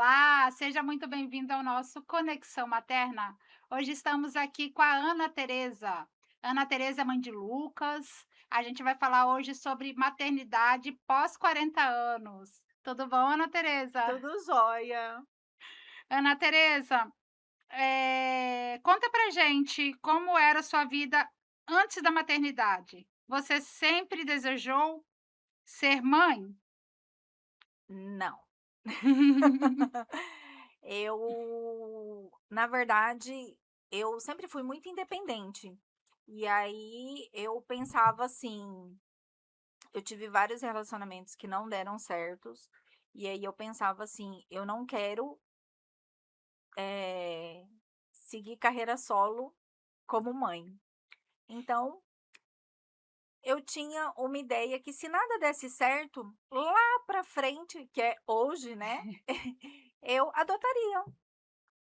Olá, seja muito bem-vindo ao nosso Conexão Materna. Hoje estamos aqui com a Ana Teresa. Ana Teresa é mãe de Lucas. A gente vai falar hoje sobre maternidade pós 40 anos. Tudo bom, Ana Teresa? Tudo jóia. Ana Teresa, conta pra gente como era a sua vida antes da maternidade. Você sempre desejou ser mãe? Não. Na verdade, eu sempre fui muito independente. E aí eu pensava assim, eu tive vários relacionamentos que não deram certos, e aí eu pensava assim, eu não quero, eh, seguir carreira solo como mãe. Então, eu tinha uma ideia que se nada desse certo, lá pra frente, que é hoje, né, eu adotaria.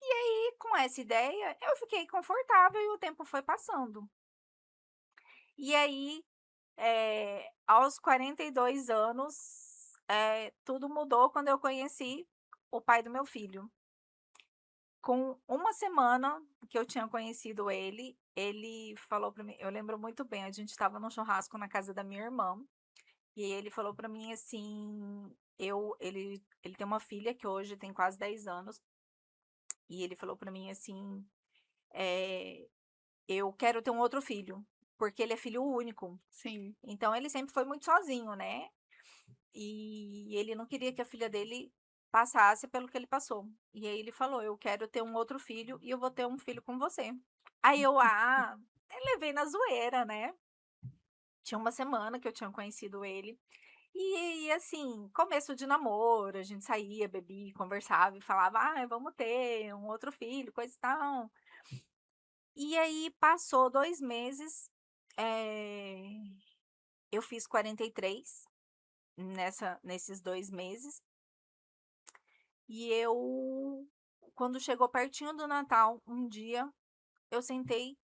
E com essa ideia, eu fiquei confortável e o tempo foi passando. E aí, aos 42 anos, tudo mudou quando eu conheci o pai do meu filho. Com uma semana que eu tinha conhecido ele, ele falou pra mim, eu lembro muito bem, a gente estava num churrasco na casa da minha irmã, e ele falou pra mim assim, ele tem uma filha que hoje tem quase 10 anos, e ele falou pra mim assim, eh eu quero ter um outro filho, porque ele é filho único. Sim. Então ele sempre foi muito sozinho, né, e ele não queria que a filha dele passasse pelo que ele passou. E aí ele falou: "Eu quero ter um outro filho e eu vou ter um filho com você". Aí eu levei na zoeira, né. Tinha uma semana que eu tinha conhecido ele, e assim, começo de namoro, a gente saía, bebia, conversava e falava: "Ai, vamos ter um outro filho, coisa e tal". E aí passou 2 meses, eh, eu fiz 43 nesses 2 meses, e quando chegou pertinho do Natal, um dia, eu sentei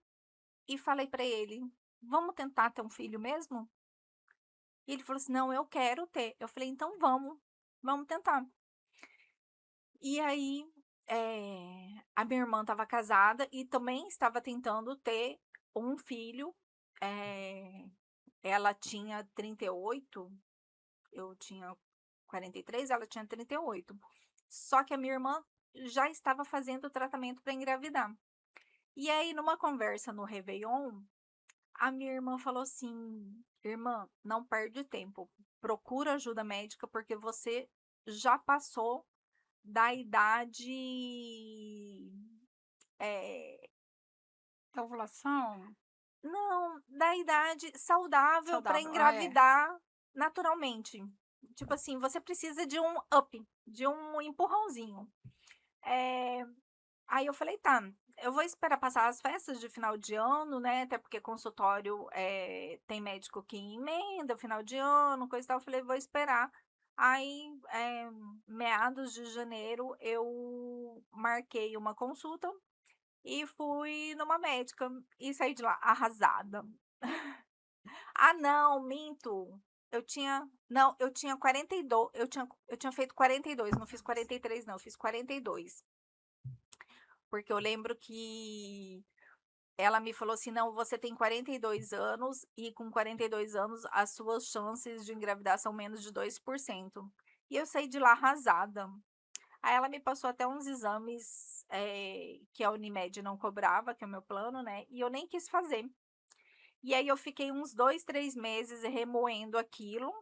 e falei pra ele: "Vamos tentar ter um filho mesmo?" E ele falou assim: "Não, eu quero ter". Eu falei: "Então vamos tentar". E aí, a minha irmã estava casada e também estava tentando ter um filho, eh, ela tinha 38, eu tinha 43, ela tinha 38. Só que a minha irmã já estava fazendo o tratamento para engravidar. E aí, numa conversa no réveillon, a minha irmã falou assim: "Irmã, não perde tempo, procura ajuda médica, porque você já passou da idade, eh, Ovulação? não, da idade saudável para Saudável. Ah, é. engravidar naturalmente. Tipo assim, você precisa de um up, de um empurrãozinho". Eh, Aí eu falei: "Tá, eu vou esperar passar as festas de final de ano, né, até porque consultório, tem médico que emenda final de ano, coisa e tal". Eu falei: "Vou esperar". Aí, meados de janeiro, eu marquei uma consulta e fui numa médica e saí de lá arrasada. Ah, não, minto. Eu tinha 42, eu tinha feito 42, não fiz 43 não, eu fiz 42. Porque eu lembro que ela me falou assim: "Não, você tem 42 anos e com 42 anos as suas chances de engravidar são menos de 2%". E eu saí de lá arrasada. Aí ela me passou até uns exames, que a Unimed não cobrava, que é o meu plano, né, e eu nem quis fazer. E aí eu fiquei uns 2, 3 meses remoendo aquilo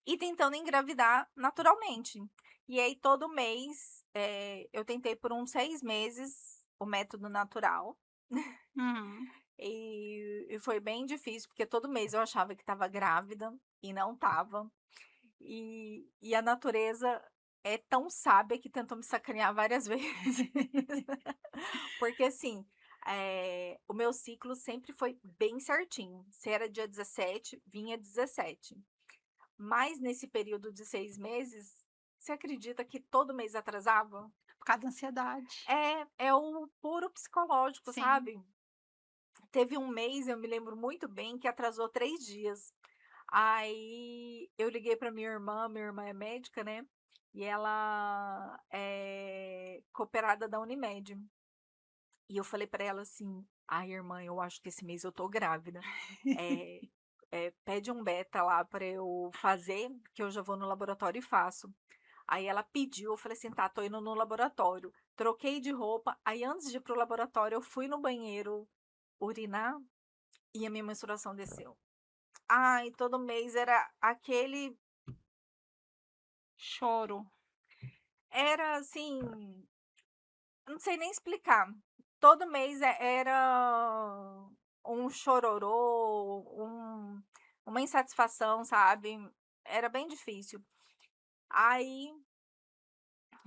e tentando engravidar naturalmente. E aí todo mês, eu tentei por uns 6 meses o método natural, Uhum. e foi bem difícil, porque todo mês eu achava que estava grávida e não estava. E a natureza é tão sábia que tentou me sacanear várias vezes. Porque assim, o meu ciclo sempre foi bem certinho. Se era dia 17, vinha 17. Mas nesse período de 6 meses, você acredita que todo mês atrasava? Por causa da ansiedade. É o puro psicológico, Sim. sabe. Teve um mês, eu me lembro muito bem, que atrasou 3 dias. Aí eu liguei para minha irmã é médica, né, e ela é cooperada da Unimed. E eu falei pra ela assim: "Ai, irmã, eu acho que esse mês eu tô grávida. Eh pede um beta lá pra eu fazer, que eu já vou no laboratório e faço". Aí ela pediu, eu falei assim: "Tá, tô indo no laboratório". Troquei de roupa, aí antes de ir para o laboratório, eu fui no banheiro urinar e a minha menstruação desceu. Ai, todo mês era aquele Choro. era assim, não sei nem explicar. Todo mês era um chororô, uma insatisfação, sabe. Era bem difícil. Aí,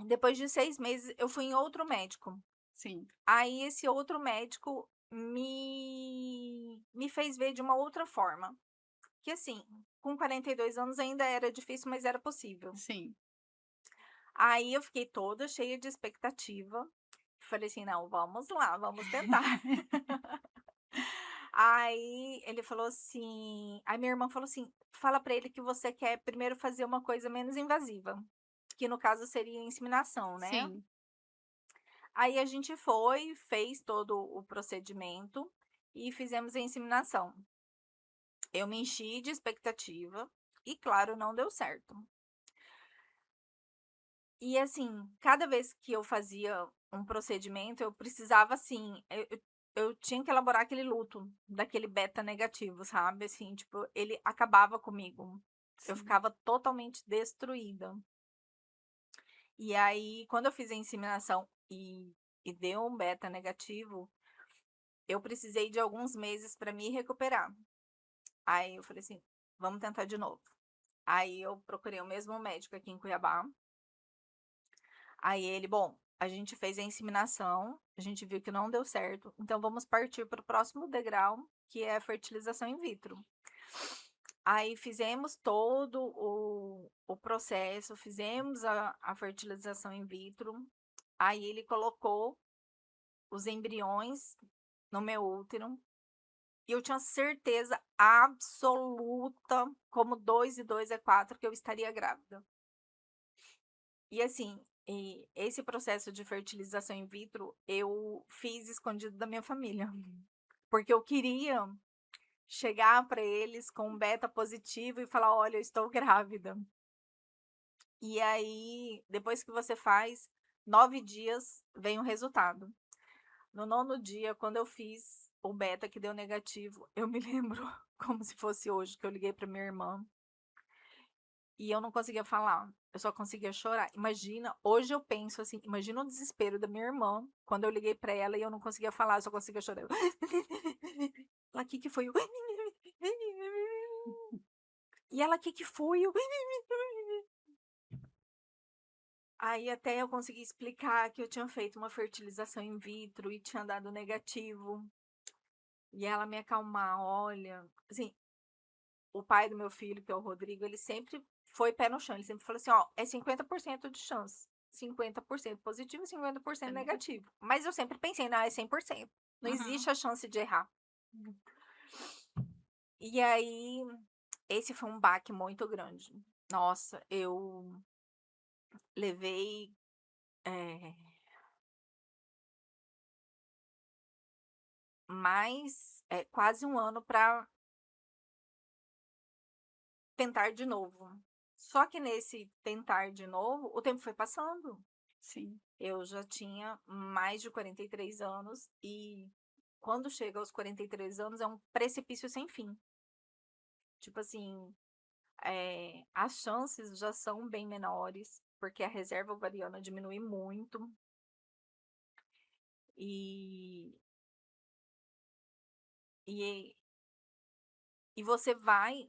depois de 6 meses, eu fui em outro médico. Sim, Aí esse outro médico me fez ver de uma outra forma, que assim, com 42 anos ainda era difícil, mas era possível. sim. Aí eu fiquei toda cheia de expectativa, falei assim: "Não, vamos lá, vamos tentar". Aí ele falou assim, aí minha irmã falou assim: "Fala pra ele que você quer primeiro fazer uma coisa menos invasiva", que no caso seria a inseminação, né. Sim, Aí a gente foi, fez todo o procedimento e fizemos a inseminação. Eu me enchi de expectativa e, claro, não deu certo. E assim, cada vez que eu fazia um procedimento, eu precisava assim, eu tinha que elaborar aquele luto daquele beta negativo, sabe? Assim, tipo, ele acabava comigo. Eu sim. ficava totalmente destruída. E aí, quando eu fiz a inseminação e deu um beta negativo, eu precisei de alguns meses para me recuperar. Aí eu falei assim: "Vamos tentar de novo". Aí eu procurei o mesmo médico aqui em Cuiabá. Aí ele: "Bom, a gente fez a inseminação, a gente viu que não deu certo, então vamos partir para o próximo degrau, que é a fertilização in vitro". Aí fizemos todo o processo, fizemos a fertilização in vitro, aí ele colocou os embriões no meu útero. E eu tinha certeza absoluta, como 2 e 2 é 4, que eu estaria grávida. E assim, esse processo de fertilização in vitro, eu fiz escondido da minha família, porque eu queria chegar para eles com um beta positivo e falar: "Olha, eu estou grávida". E aí, depois que você faz, 9 dias vem o resultado. No 9º dia, quando eu fiz o beta que deu negativo, eu me lembro como se fosse hoje, que eu liguei para minha irmã e eu não conseguia falar, eu só conseguia chorar. Imagina, hoje eu penso assim, imagina o desespero da minha irmã, quando eu liguei para ela e eu não conseguia falar, eu só conseguia chorar. Ela: "Que foi o" E ela: Que foi o" Aí até eu consegui explicar que eu tinha feito uma fertilização in vitro e tinha dado negativo, e ela me acalmar: "Olha", assim, o pai do meu filho, que é o Rodrigo, ele sempre foi pé no chão, ele sempre falou assim: "Ó, é 50% de chance, 50% positivo e 50% É negativo. negativo". Mas eu sempre pensei: "Não, é 100%, não Uhum. existe a chance de errar". E aí, esse foi um baque muito grande. Nossa, eu levei, eh, mais, quase um ano para tentar de novo. Só que nesse tentar de novo, o tempo foi passando. Sim, Eu já tinha mais de 43 anos e quando chega aos 43 anos é um precipício sem fim. Tipo assim, as chances já são bem menores, porque a reserva ovariana diminui muito e e e você vai,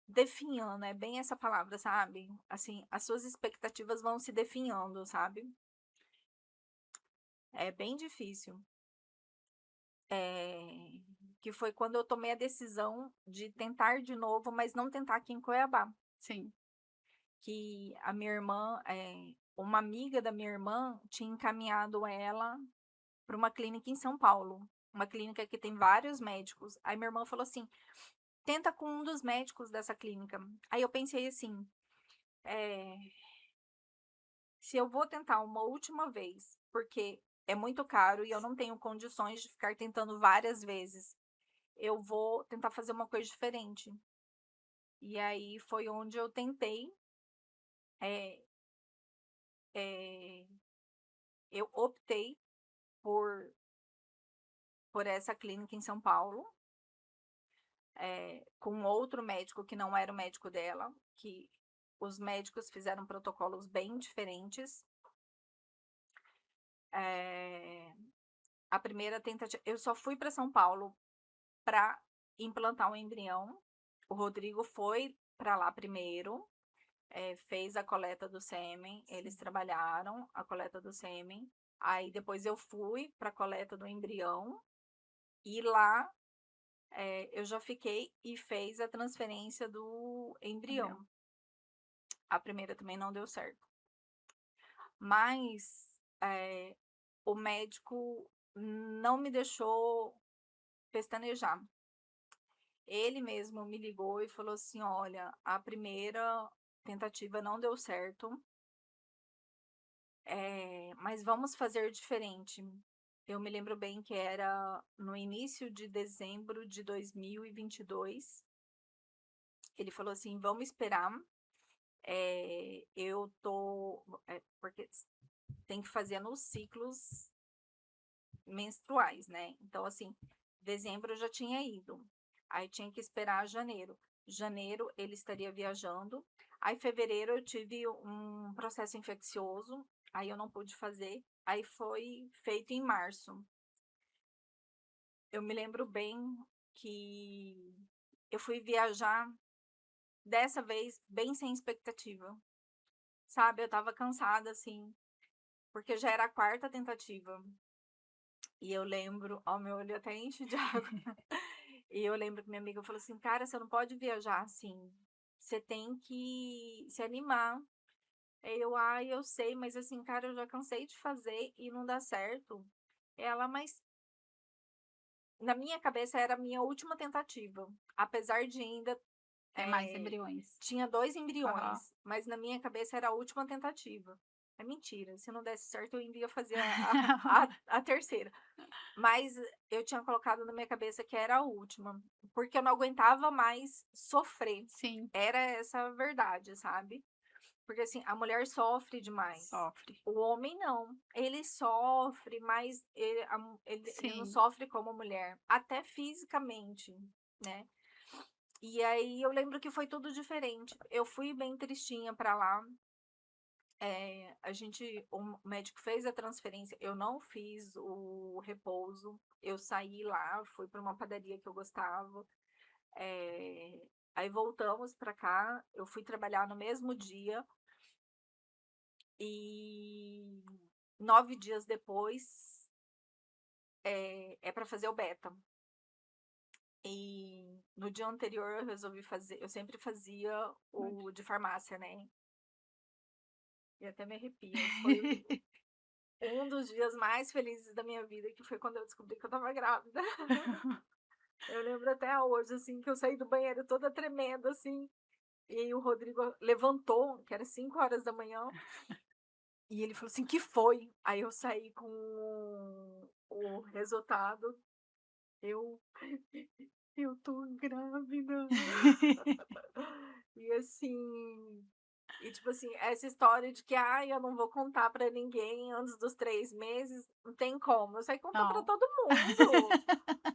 definhando, é bem essa palavra, sabe. Assim, as suas expectativas vão se definhando, sabe. É bem difícil. Eh, que foi quando eu tomei a decisão de tentar de novo, mas não tentar aqui em Cuiabá, sim, que a minha irmã, uma amiga da minha irmã tinha encaminhado ela para uma clínica em São Paulo, uma clínica que tem vários médicos. Aí minha irmã falou assim: "Tenta com um dos médicos dessa clínica". Aí eu pensei assim: eh, se eu vou tentar uma última vez, porque é muito caro e eu não tenho condições de ficar tentando várias vezes, eu vou tentar fazer uma coisa diferente. E aí foi onde eu tentei, eh eh, eu optei por essa clínica em São Paulo, com outro médico que não era o médico dela, que os médicos fizeram protocolos bem diferentes. Eh, a primeira tentativa eu só fui para São Paulo para implantar um embrião. O Rodrigo foi para lá primeiro, fez a coleta do sêmen, eles Sim. trabalharam a coleta do sêmen, aí depois eu fui para a coleta do embrião, e lá, eu já fiquei e fez a transferência do Embrião. embrião. A primeira também não deu certo. Mas, o médico não me deixou pestanejar. Ele mesmo me ligou e falou assim: "Olha, a primeira tentativa não deu certo, mas vamos fazer diferente". Eu me lembro bem que era no início de dezembro de 2022. Ele falou assim: "Vamos esperar, eu tô", porque tem que fazer nos ciclos menstruais, né. Então, assim, dezembro eu já tinha ido, aí tinha que esperar janeiro. Janeiro ele estaria viajando, aí fevereiro eu tive um processo infeccioso, aí eu não pude fazer, aí foi feito em março. Eu me lembro bem que eu fui viajar, dessa vez, bem sem expectativa, sabe, eu estava cansada, assim, porque já era a quarta tentativa. E eu lembro, ó, meu olho até enche de água. E eu lembro que minha amiga falou assim: "Cara, você não pode viajar assim, você tem que se animar". Aí eu: "Ai, eu sei, mas assim, cara, eu já cansei de fazer e não dá certo". Ela: "Mas", na minha cabeça era a minha última tentativa, apesar de ainda, Ter mais eh, embriões. tinha 2 Aham. embriões, mas na minha cabeça era a última tentativa. É mentira, se não desse certo eu ainda ia fazer a terceira. Mas eu tinha colocado na minha cabeça que era a última, porque eu não aguentava mais sofrer. Sim, Era essa a verdade, sabe. Porque, assim, a mulher sofre demais, sofre. o homem não. Ele sofre, mas ele não Sim. sofre como a mulher, até fisicamente, né. E aí eu lembro que foi tudo diferente. Eu fui bem tristinha pra lá, o médico fez a transferência, eu não fiz o repouso, eu saí lá, fui para uma padaria que eu gostava, aí voltamos para cá, eu fui trabalhar no mesmo dia e 9 dias depois, é para fazer o beta. E no dia anterior eu resolvi fazer, eu sempre fazia o de farmácia, né, e até me arrepia, foi um dos dias mais felizes da minha vida, que foi quando eu descobri que eu estava grávida. Eu lembro até hoje, assim, que eu saí do banheiro toda tremendo, assim, e aí o Rodrigo levantou, que era 5 horas da manhã, e ele falou assim: "Que foi?". Aí eu saí com o resultado, eu: "Eu tô grávida". E assim, e tipo assim, essa história de que: "Ai, eu não vou contar pra ninguém antes dos 3 meses", não tem como, eu saí contando pra Não. todo mundo.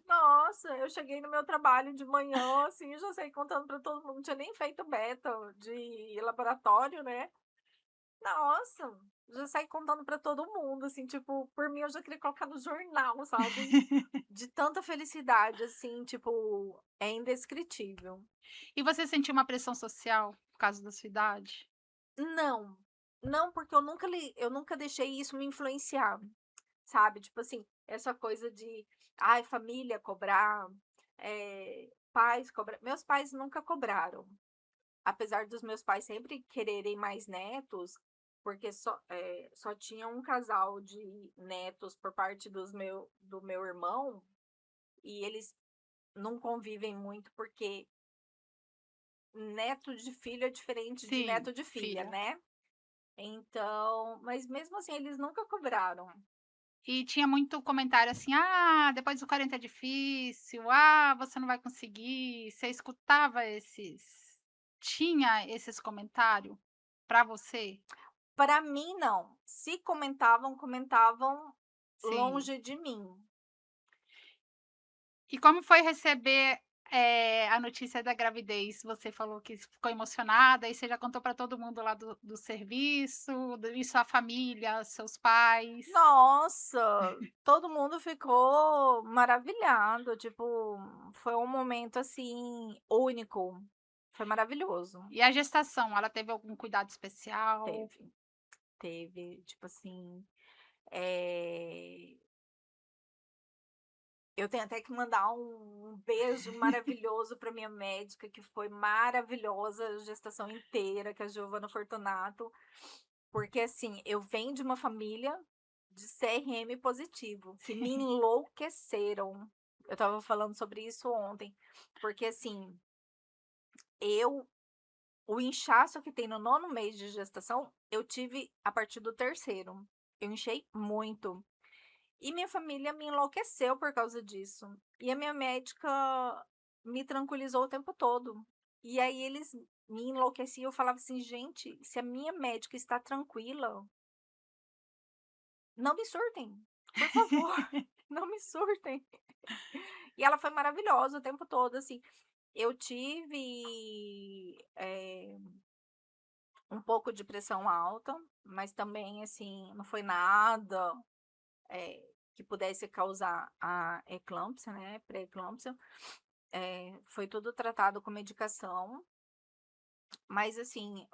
Nossa, eu cheguei no meu trabalho de manhã, assim, eu já saí contando pra todo mundo, não tinha nem feito beta de laboratório, né. Nossa, já saí contando pra todo mundo, assim, tipo, por mim eu já queria colocar no jornal, sabe. De tanta felicidade, assim, tipo, é indescritível. E você sentiu uma pressão social por causa da sua idade? Não, não, porque eu nunca deixei isso me influenciar, sabe, tipo assim, essa coisa de, ai, família cobrar, pais cobrar, meus pais nunca cobraram. Apesar dos meus pais sempre quererem mais netos, porque só tinha um casal de netos por parte do meu irmão, e eles não convivem muito, porque neto de filho é diferente de Sim, neto de filha, filha. né. Então, mas mesmo assim eles nunca cobraram. E tinha muito comentário assim: "Ah, depois do 40 é difícil. Ah, você não vai conseguir". Você escutava esses tinha esses comentário para você? Para mim não, se comentavam, comentavam Sim. longe de mim. E como foi receber, a notícia da gravidez? Você falou que ficou emocionada e você já contou para todo mundo lá do serviço, e sua família, seus pais? Nossa, todo mundo ficou maravilhado, tipo, foi um momento, assim, único, foi maravilhoso. E a gestação, ela teve algum cuidado especial? Teve, teve, tipo assim, eh, eu tenho até que mandar um beijo maravilhoso para minha médica, que foi maravilhosa a gestação inteira, que é a Giovana Fortunato, porque, assim, eu venho de uma família de CRM positivo, que me enlouqueceram. Eu estava falando sobre isso ontem, porque, assim, eu o inchaço que tem no 9º mês de gestação, eu tive a partir do 3º. Eu inchei muito. E minha família me enlouqueceu por causa disso. E a minha médica me tranquilizou o tempo todo. E aí eles me enlouqueciam, eu falava assim: "Gente, se a minha médica está tranquila, não me surtem, por favor, não me surtem". E ela foi maravilhosa o tempo todo, assim. Eu tive, um pouco de pressão alta, mas também, assim, não foi nada, que pudesse causar a eclâmpsia, né, pré-eclâmpsia. Foi tudo tratado com medicação, mas assim,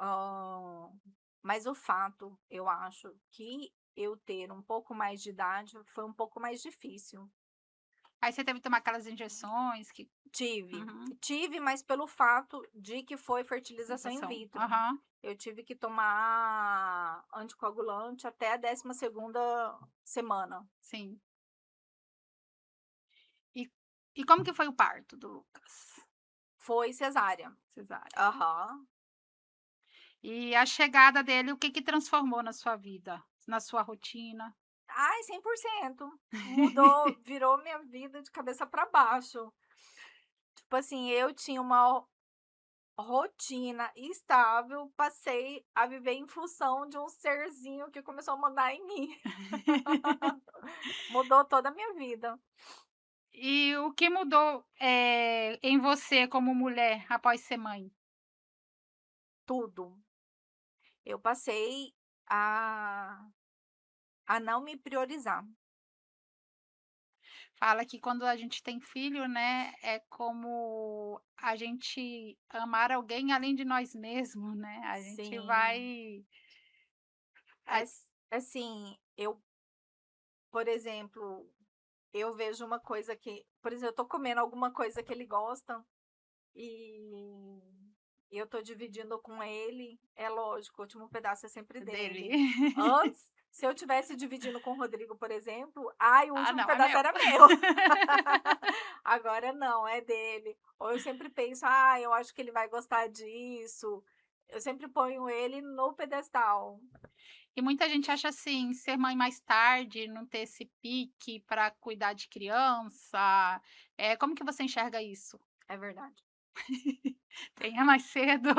mas o fato, eu acho, que eu ter um pouco mais de idade foi um pouco mais difícil. Aí você teve que tomar aquelas injeções que Tive, uhum, tive, mas pelo fato de que foi fertilização in injeção. vitro. Aham, Eu tive que tomar anticoagulante até a 12ª semana. sim. E e como que foi o parto do Lucas? Foi cesárea. Cesárea. Aham. E a chegada dele, o que que transformou na sua vida? Na sua rotina? Ai, 100%. Mudou, virou minha vida de cabeça para baixo. Tipo assim, eu tinha uma rotina estável, passei a viver em função de um serzinho que começou a mandar em mim. Mudou toda a minha vida. E o que mudou, em você como mulher após ser mãe? Tudo. Eu passei a não me priorizar. Fala que quando a gente tem filho, né, é como a gente amar alguém além de nós mesmos, né, a gente Sim. vai a Assim, eu, por exemplo, eu vejo uma coisa que, por exemplo, eu tô comendo alguma coisa que ele gosta e eu tô dividindo com ele, é lógico, o último pedaço é sempre dele. dele. Antes, se eu tivesse dividindo com o Rodrigo, por exemplo, ai, o "Ah, último não, é pedaço meu". era meu. Agora não, é dele. Ou eu sempre penso: "Ah, eu acho que ele vai gostar disso". Eu sempre ponho ele no pedestal. E muita gente acha assim, ser mãe mais tarde, não ter esse pique para cuidar de criança, como que você enxerga isso? É verdade. Tenha mais cedo.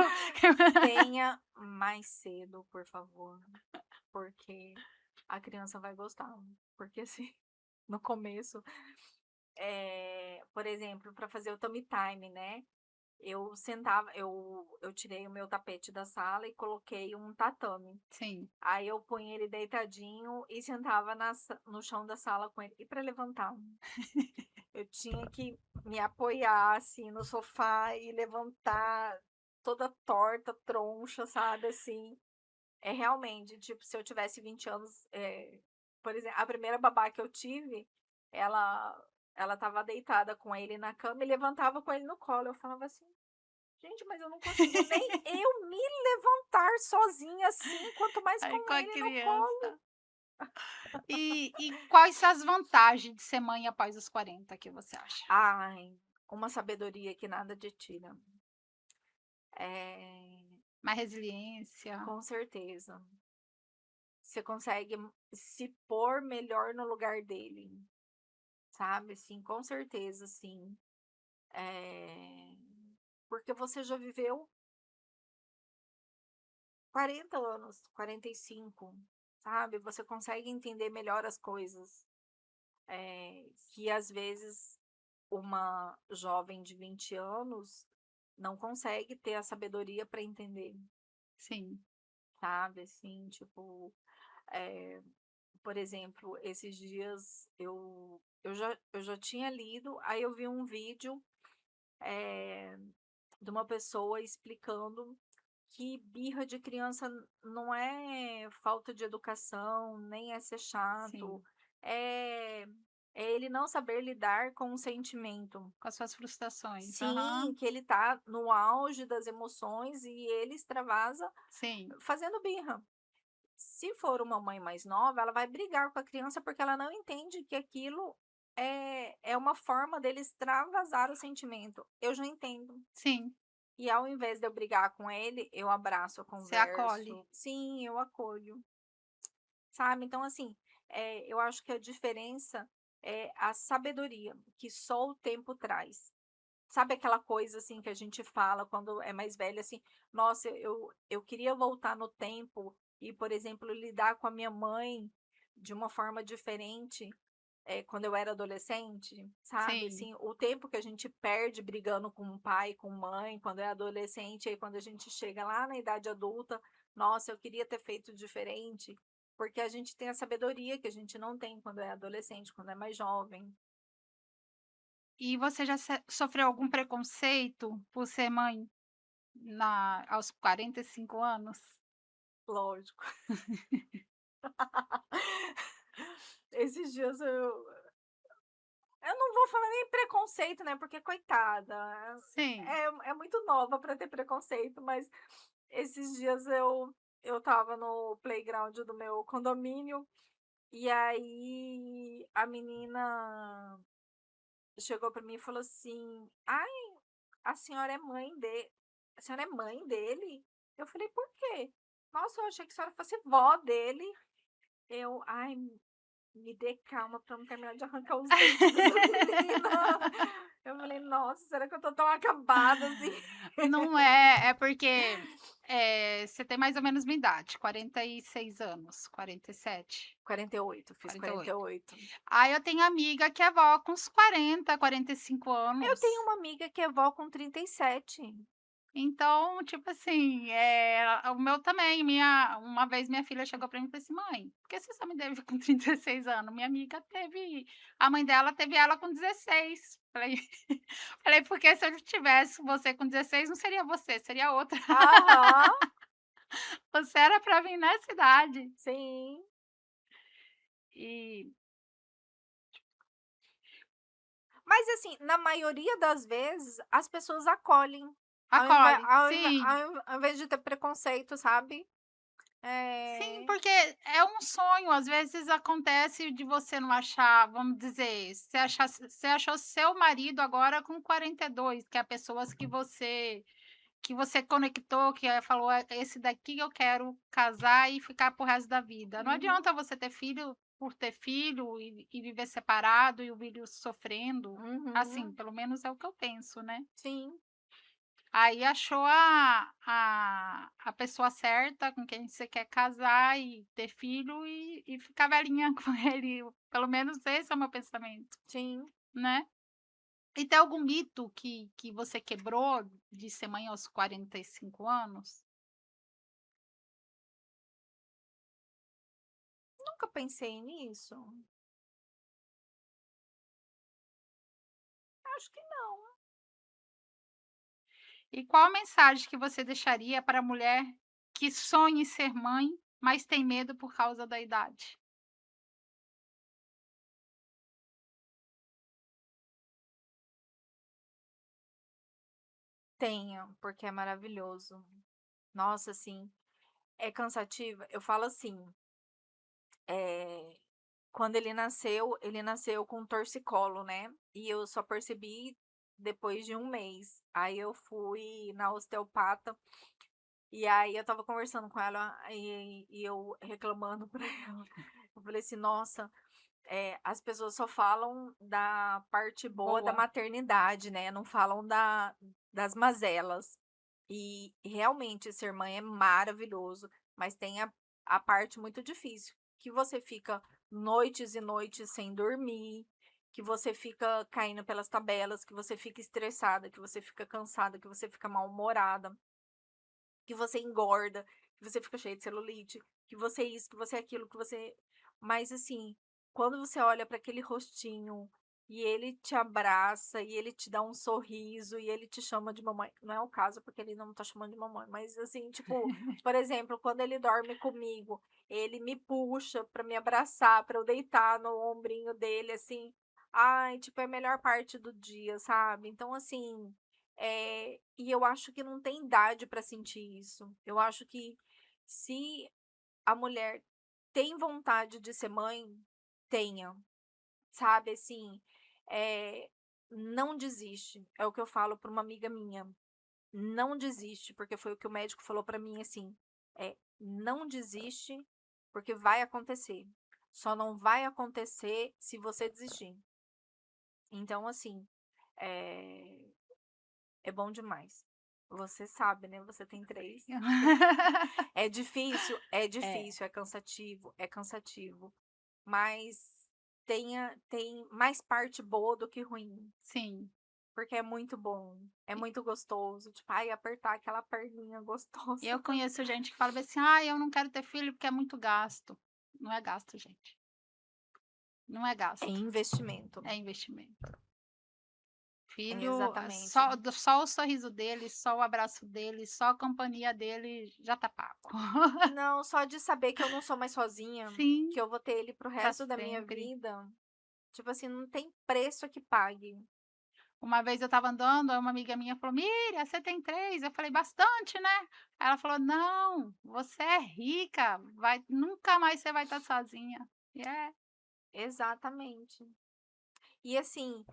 Tenha mais cedo, por favor, porque a criança vai gostar. Porque assim, no começo, por exemplo, para fazer o tummy time, né, eu tirei o meu tapete da sala e coloquei um tatame. Sim. Aí eu punha ele deitadinho e sentava no chão da sala com ele. E para levantar? Eu tinha que me apoiar, assim, no sofá e levantar toda torta, troncha, sabe, assim. É realmente, tipo, se eu tivesse 20 anos, por exemplo, a primeira babá que eu tive, ela estava deitada com ele na cama e levantava com ele no colo. Eu falava assim: "Gente, mas eu não consigo nem eu me levantar sozinha assim, quanto mais Aí com com a ele no colo". criança. E quais são as vantagens de ser mãe após os 40 que você acha? Ai, uma sabedoria que nada te tira. Eh, Mais resiliência. com certeza. Você consegue se pôr melhor no lugar dele, sabe, assim, com certeza, assim. Eh, porque você já viveu 40 anos, 45, sabe, você consegue entender melhor as coisas, que às vezes uma jovem de 20 anos não consegue ter a sabedoria para entender, Sim, sabe, assim, tipo, eh, por exemplo, esses dias eu já tinha lido, aí eu vi um vídeo, eh, de uma pessoa explicando que birra de criança não é falta de educação, nem é ser chato, sim. é é ele não saber lidar com o sentimento. Com as suas frustrações. Sim, Aham. que ele tá no auge das emoções e ele extravasa Sim, fazendo birra. Se for uma mãe mais nova, ela vai brigar com a criança, porque ela não entende que aquilo é uma forma dele extravasar o sentimento. Eu já entendo. sim. E ao invés de eu brigar com ele, eu abraço, eu Você acolhe. converso. Sim, eu acolho, sabe. Então assim, eu acho que a diferença é a sabedoria que só o tempo traz. Sabe aquela coisa, assim, que a gente fala quando é mais velha, assim: "Nossa, eu queria voltar no tempo e, por exemplo, lidar com a minha mãe de uma forma diferente, quando eu era adolescente", sabe, Sim. assim, o tempo que a gente perde brigando com o pai, com mãe, quando é adolescente, aí quando a gente chega lá na idade adulta: "Nossa, eu queria ter feito diferente", porque a gente tem a sabedoria que a gente não tem quando é adolescente, quando é mais jovem. E você já sofreu algum preconceito por ser mãe aos 45 anos? Lógico. Esses dias eu não vou falar nem preconceito, né, porque coitada, Sim, é muito nova para ter preconceito, mas esses dias eu estava no playground do meu condomínio, e aí a menina chegou para mim e falou assim: "Ai, a senhora é mãe de a senhora é mãe dele?" Eu falei: "Por quê?" "Nossa, eu achei que a senhora fosse vó dele." Eu: "Ai, me dê calma pra eu não terminar de arrancar os dentes dessa menina." Eu falei: "Nossa, será que eu tô tão acabada assim?" não é, é porque, você tem mais ou menos minha idade, 46 anos, 47, 48, fiz 48. 48. Aí eu tenho amiga que é vó com uns 40, 45 Eu anos. tenho uma amiga que é vó com 37. Então, tipo assim, o meu também, uma vez minha filha chegou pra mim e falou assim: "Mãe, por que você só me teve com 36 anos? Minha amiga teve a mãe dela teve ela com 16." Falei falei: "Porque se eu tivesse você com 16 não seria você, seria outra. Aham, Você era pra vir nessa idade." sim. E Mas assim, na maioria das vezes, as pessoas acolhem, acolhe. Sim. ao invés de ter preconceito, sabe. Sim, É. porque é um sonho, às vezes acontece de você não achar, vamos dizer, você achou seu marido agora com 42, que é pessoas que você conectou, falou: "É esse daqui eu quero casar e ficar para o resto da vida." Não Uhum, adianta você ter filho por ter filho e viver separado e o filho sofrendo, assim, uhum, pelo menos é o que eu penso, né. sim, Aí achou a pessoa certa com quem você quer casar e ter filho e ficar velhinha com ele, pelo menos esse é o meu pensamento, sim. né. E tem algum mito que você quebrou de ser mãe aos 45 anos? Nunca pensei nisso. Acho que não. E qual a mensagem que você deixaria para a mulher que sonha em ser mãe, mas tem medo por causa da idade? Tenho, porque é maravilhoso. Nossa, assim, é cansativa. Eu falo assim, eh, quando ele nasceu com um torcicolo, né, e eu só percebi depois de 1 mês. Aí eu fui na osteopata, e aí eu estava conversando com ela, e eu reclamando pra ela. Eu falei assim: "Nossa, as pessoas só falam da parte boa da Boa. maternidade, né, não falam das mazelas". E realmente ser mãe é maravilhoso, mas tem a parte muito difícil, que você fica noites e noites sem dormir, que você fica caindo pelas tabelas, que você fica estressada, que você fica cansada, que você fica mal-humorada, que você engorda, que você fica cheia de celulite, que você isso, que você aquilo, que você mas assim, quando você olha para aquele rostinho, e ele te abraça, e ele te dá um sorriso, e ele te chama de mamãe, não é o caso, porque ele não tá chamando de mamãe, mas assim, tipo, por exemplo, quando ele dorme comigo, ele me puxa pra me abraçar, pra eu deitar no ombrinho dele, assim, ai, tipo, é a melhor parte do dia, sabe. Então assim, e eu acho que não tem idade para sentir isso. Eu acho que se a mulher tem vontade de ser mãe, tenha, sabe, assim, eh, não desiste. É o que eu falo para uma amiga minha, não desiste, porque foi o que o médico falou para mim, assim, não desiste, porque vai acontecer. Só não vai acontecer se você desistir. Então, assim, eh é bom demais. Você sabe, né, você tem 3. É É, difícil, é cansativo, mas tem mais parte boa do que ruim, sim. porque é muito bom, é muito gostoso, tipo, ai, apertar aquela perninha Eu gostosa. conheço gente que fala bem assim: "Ai, eu não quero ter filho porque é muito gasto". Não é gasto, gente, não é É gasto, investimento. é investimento. Filho, Exatamente. só o sorriso dele, só o abraço dele, só a companhia dele já tá pago. Não, só de saber que eu não sou mais sozinha, Sim, que eu vou ter ele para o pra resto da minha sempre. vida, tipo assim, não tem preço que pague. Uma vez eu estava andando, aí uma amiga minha falou: "Miriam, você tem 3?" Eu falei: "Bastante, né?" Aí ela falou: "Não, você é rica, vai nunca mais você vai estar sozinha". E é, Exatamente. E assim,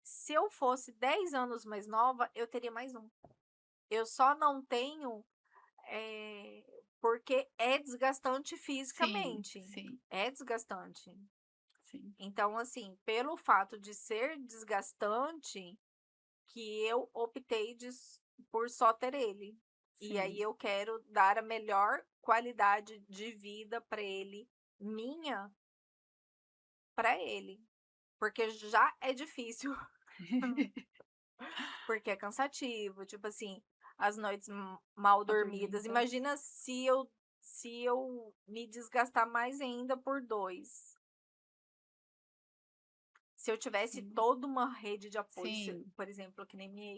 se eu fosse 10 anos mais nova, eu teria mais um. Eu só não tenho, porque é desgastante sim, fisicamente, sim, é desgastante. sim, Então, assim, pelo fato de ser desgastante, que eu optei por só ter ele. E aí sim. eu quero dar a melhor qualidade de vida para ele, minha, para ele, porque já é difícil. Porque é cansativo, tipo assim, as noites mal Mal dormidas. dormidas. Imagina se eu me desgastar mais ainda por 2. Se eu tivesse Sim, toda uma rede de apoio, sim. por exemplo, que nem minha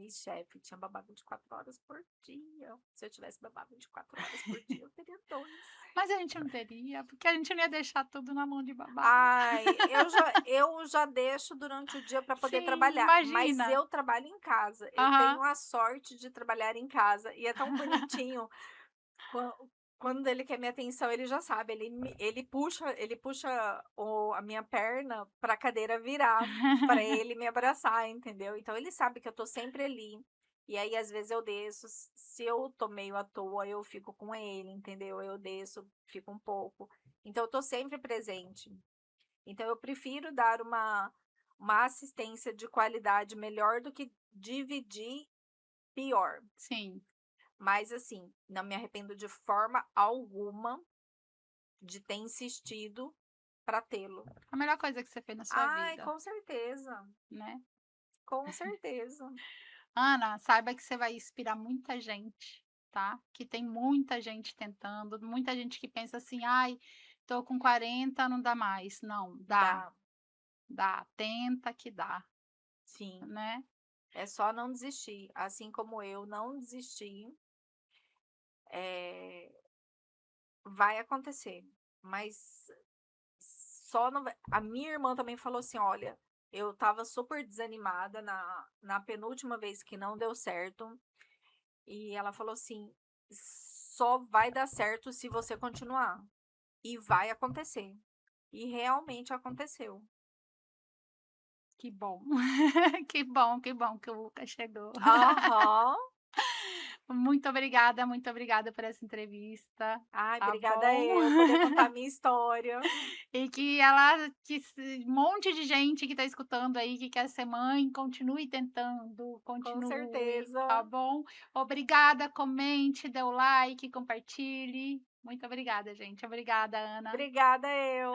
ex-chefe tinha babado 24 horas por dia. Se eu tivesse babado 24 horas por dia, eu teria 2. Mas a gente não teria, porque a gente não ia deixar tudo na mão de babá. Ai, eu já deixo durante o dia para poder Sim, trabalhar, mas imagina. eu trabalho em casa. Eu Aham. tenho a sorte de trabalhar em casa e é tão bonitinho quan quando ele quer minha atenção, ele já sabe, ele puxa a minha perna para a cadeira virar, para ele me abraçar, entendeu. Então ele sabe que eu tô sempre ali, e aí às vezes eu desço, se eu tô meio à toa, eu fico com ele, entendeu. Eu desço, fico um pouco, então eu tô sempre presente. Então eu prefiro dar uma assistência de qualidade melhor do que dividir pior. Sim. Mas assim, não me arrependo de forma alguma de ter insistido para tê-lo. A melhor coisa que você fez na sua Ai, vida, com certeza, né. com certeza. Ana, saiba que você vai inspirar muita gente, tá, que tem muita gente tentando, muita gente que pensa assim: "Ai, tô com 40, não dá mais". Não, dá, Dá, dá, tenta que dá, sim. né. É só não desistir, assim como eu não desisti, eh, vai acontecer, mas só não vai a minha irmã também falou assim: "Olha, eu estava super desanimada na penúltima vez que não deu certo, e ela falou assim: "Só vai dar certo se você continuar, e vai acontecer". E realmente aconteceu. Que bom. Que bom que o Lucas chegou. Aham. Muito obrigada por essa entrevista, Ai, tá obrigada bom? eu, poder contar a minha história. E que ela que se um monte de gente que está escutando aí, que quer ser mãe, continue tentando, Com continue, tá certeza. bom? Obrigada, comente, dê o like, compartilhe. Muito obrigada, gente. Obrigada, Ana. Obrigada eu.